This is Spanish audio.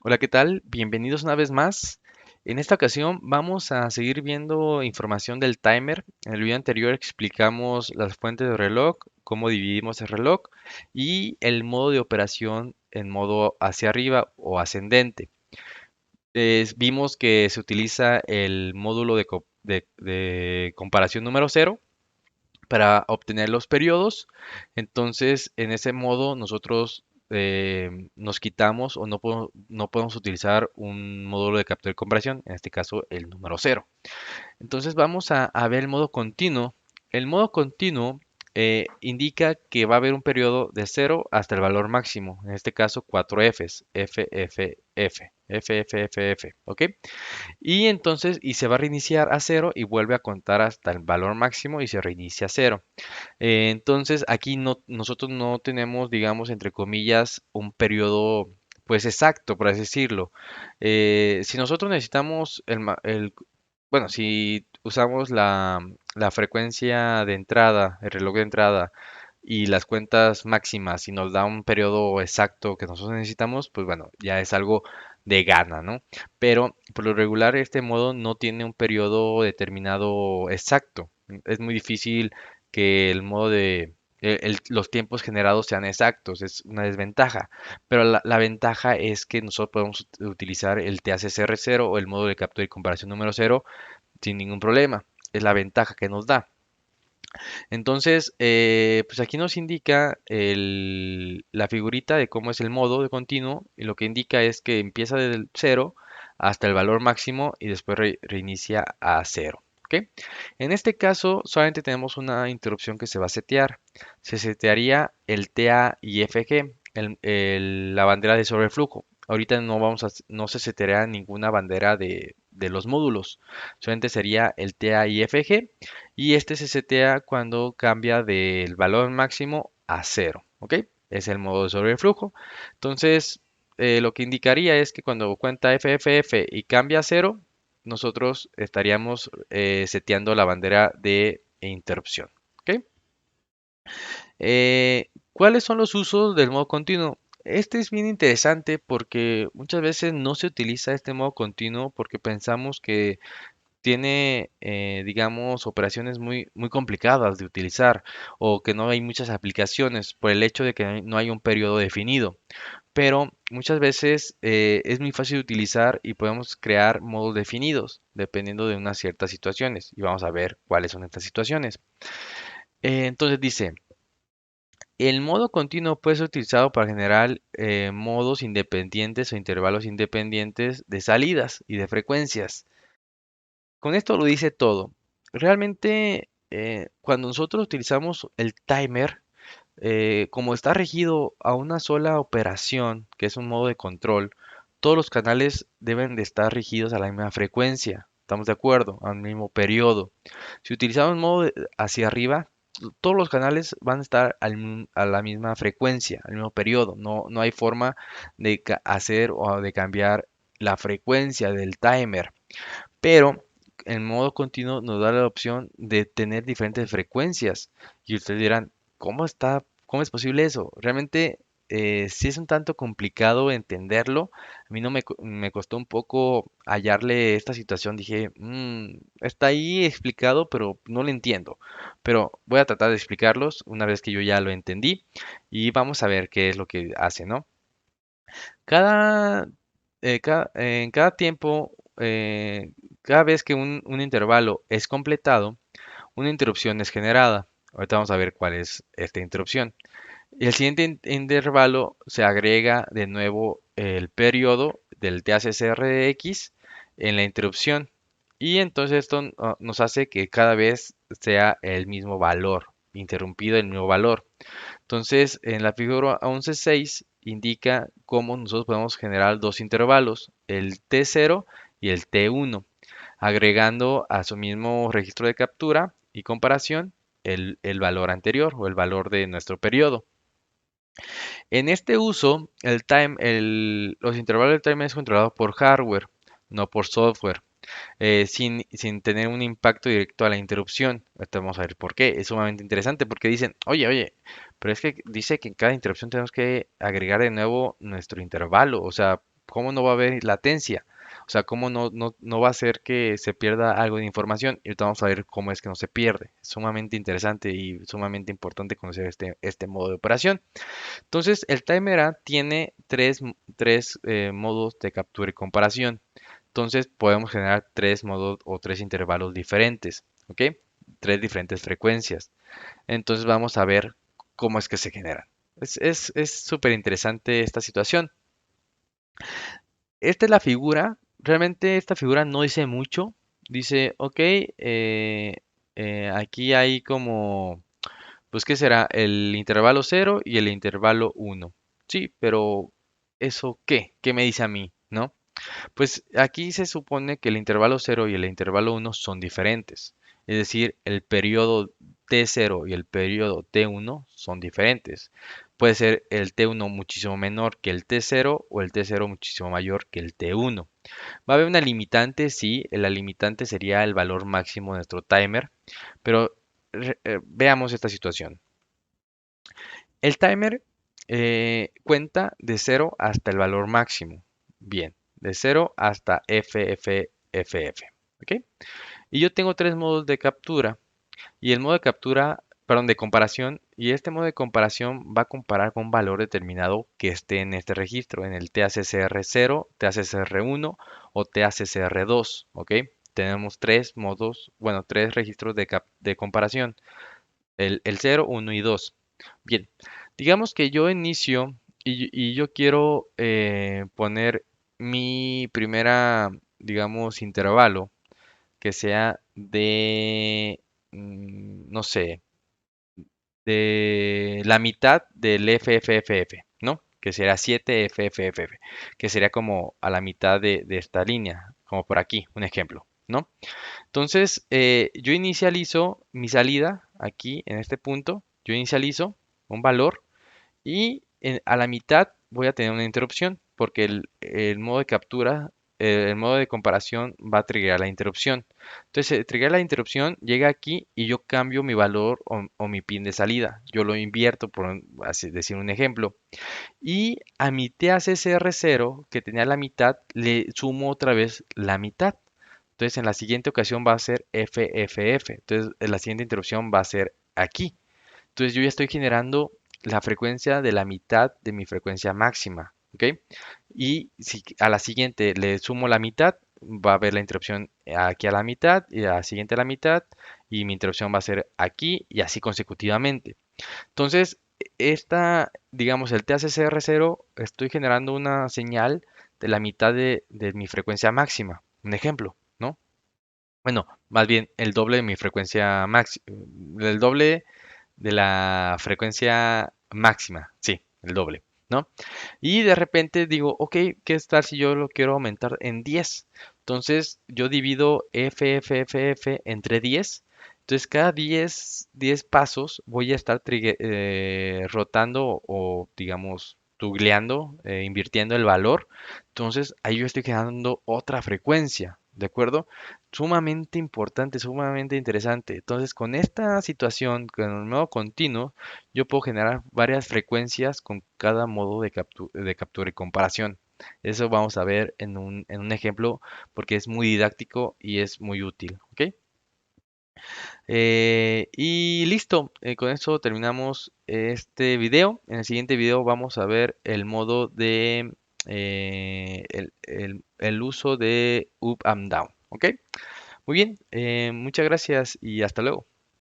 Hola, ¿qué tal? Bienvenidos una vez más. En esta ocasión vamos a seguir viendo información del timer. En el video anterior explicamos las fuentes de reloj, cómo dividimos el reloj y el modo de operación en modo hacia arriba o ascendente. Vimos que se utiliza el módulo de comparación número cero para obtener los periodos. Entonces, en ese modo nosotros nos quitamos o no podemos utilizar un módulo de captura y conversión, en este caso el número cero. Entonces vamos a ver el modo continuo. El modo continuo indica que va a haber un periodo de cero hasta el valor máximo, en este caso 4 Fs, F, F, F, F, F, F, F, ¿ok? Y se va a reiniciar a cero y vuelve a contar hasta el valor máximo y se reinicia a cero. Entonces, aquí nosotros no tenemos, digamos, entre comillas, un periodo, pues exacto, por así decirlo. Si nosotros necesitamos bueno, si usamos la frecuencia de entrada, el reloj de entrada y las cuentas máximas y nos da un periodo exacto que nosotros necesitamos, pues bueno, ya es algo de gana, ¿no? Pero por lo regular este modo no tiene un periodo determinado exacto. Es muy difícil que el modo los tiempos generados sean exactos, es una desventaja. Pero la ventaja es que nosotros podemos utilizar el TACCR0 o el modo de captura y comparación número cero sin ningún problema. Es la ventaja que nos da. Entonces, pues aquí nos indica la figurita de cómo es el modo de continuo y lo que indica es que empieza desde el cero hasta el valor máximo y después reinicia a cero. ¿Ok? En este caso, solamente tenemos una interrupción que se va a setear. Se setearía el TA y FG, la bandera de sobreflujo. Ahorita no se seteará ninguna bandera de los módulos. Solamente sería el TA y FG y este se setea cuando cambia del valor máximo a cero, ¿ok? Es el modo de sobreflujo. Entonces, lo que indicaría es que cuando cuenta FFF y cambia a cero, nosotros estaríamos seteando la bandera de interrupción, ¿ok? ¿Cuáles son los usos del modo continuo? Este es bien interesante porque muchas veces no se utiliza este modo continuo porque pensamos que tiene, digamos, operaciones muy complicadas de utilizar o que no hay muchas aplicaciones por el hecho de que no hay un periodo definido. Pero muchas veces es muy fácil de utilizar y podemos crear modos definidos dependiendo de unas ciertas situaciones. Y vamos a ver cuáles son estas situaciones. Entonces dice, el modo continuo puede ser utilizado para generar modos independientes o intervalos independientes de salidas y de frecuencias. Con esto lo dice todo. Realmente, cuando nosotros utilizamos el timer, como está regido a una sola operación, que es un modo de control, todos los canales deben de estar regidos a la misma frecuencia. ¿Estamos de acuerdo? Al mismo periodo. Si utilizamos hacia arriba, todos los canales van a estar a la misma frecuencia, al mismo periodo. No hay forma de hacer o de cambiar la frecuencia del timer. Pero en modo continuo nos da la opción de tener diferentes frecuencias. Y ustedes dirán, ¿cómo es posible eso? Realmente sí es un tanto complicado entenderlo. A mí no me costó un poco hallarle esta situación. Dije, está ahí explicado, pero no lo entiendo. Pero voy a tratar de explicarlos una vez que yo ya lo entendí y vamos a ver qué es lo que hace, ¿no? Cada, en cada tiempo, cada vez que un intervalo es completado, una interrupción es generada. Ahorita vamos a ver cuál es esta interrupción. Y el siguiente intervalo se agrega de nuevo el periodo del THCRX en la interrupción. Y entonces esto nos hace que cada vez sea el mismo valor, interrumpido el mismo valor. Entonces, en la figura 11.6 indica cómo nosotros podemos generar dos intervalos, el T0 y el T1, agregando a su mismo registro de captura y comparación el valor anterior o el valor de nuestro periodo. En este uso, los intervalos del timer es controlado por hardware, no por software, sin tener un impacto directo a la interrupción. Ahorita vamos a ver por qué. Es sumamente interesante porque dicen, oye, pero es que dice que en cada interrupción tenemos que agregar de nuevo nuestro intervalo. O sea, ¿cómo no va a haber latencia? O sea, ¿cómo no va a hacer que se pierda algo de información? Y ahorita vamos a ver cómo es que no se pierde. Es sumamente interesante y sumamente importante conocer este modo de operación. Entonces, el timer A tiene tres modos de captura y comparación. Entonces, podemos generar tres modos o tres intervalos diferentes, ¿ok? Tres diferentes frecuencias. Entonces, vamos a ver cómo es que se generan. Es súper interesante esta situación. Esta es la figura. Realmente esta figura no dice mucho. Dice, ok, aquí hay como pues, ¿qué será? El intervalo cero y el intervalo uno. Sí, pero ¿eso qué? ¿Qué me dice a mí? ¿No? Pues aquí se supone que el intervalo cero y el intervalo uno son diferentes. Es decir, el periodo T0 y el periodo T1 son diferentes. Puede ser el T1 muchísimo menor que el T0 o el T0 muchísimo mayor que el T1. Va a haber una limitante, sí, la limitante sería el valor máximo de nuestro timer, pero veamos esta situación. El timer cuenta de cero hasta el valor máximo. Bien, de cero hasta FFFF. ¿Ok? Y yo tengo tres modos de captura. Y el modo de captura, perdón, de comparación. Y este modo de comparación va a comparar con un valor determinado que esté en este registro, en el TACCR0, TACCR1 o TACCR2. ¿Ok? Tenemos tres modos, bueno, tres registros de comparación. El 0, 1 y 2. Bien, digamos que yo inicio y yo quiero poner mi primera, digamos, intervalo que sea de, no sé, de la mitad del FFFF, ¿no? Que será 7 FFFF, que sería como a la mitad de esta línea, como por aquí, un ejemplo, ¿no? Entonces, yo inicializo mi salida aquí en este punto. Yo inicializo un valor y a la mitad voy a tener una interrupción porque el modo de captura, el modo de comparación va a triggerar la interrupción. Entonces, trigger la interrupción, llega aquí y yo cambio mi valor o mi pin de salida. Yo lo invierto, por así decir un ejemplo. Y a mi TACCR0, que tenía la mitad, le sumo otra vez la mitad. Entonces, en la siguiente ocasión va a ser FFF. Entonces, en la siguiente interrupción va a ser aquí. Entonces, yo ya estoy generando la frecuencia de la mitad de mi frecuencia máxima. ¿Ok? Y si a la siguiente le sumo la mitad, va a haber la interrupción aquí a la mitad y a la siguiente a la mitad. Y mi interrupción va a ser aquí y así consecutivamente. Entonces, digamos, el TACCR0, estoy generando una señal de la mitad de mi frecuencia máxima. Un ejemplo, ¿no? Bueno, más bien el doble de mi frecuencia máxima, el doble de la frecuencia máxima, sí, el doble, ¿no? Y de repente digo, ok, ¿qué tal si yo lo quiero aumentar en 10? Entonces yo divido FFFF entre 10. Entonces cada 10 pasos voy a estar rotando o digamos tugleando, invirtiendo el valor. Entonces ahí yo estoy generando otra frecuencia, ¿de acuerdo? Sumamente importante, sumamente interesante. Entonces con esta situación, con el modo continuo, yo puedo generar varias frecuencias con cada modo de captura y comparación. Eso vamos a ver en un ejemplo porque es muy didáctico y es muy útil. ¿Ok? Y listo, con eso terminamos este video. En el siguiente video vamos a ver el modo de el uso de up and down. ¿Ok? Muy bien, muchas gracias y hasta luego.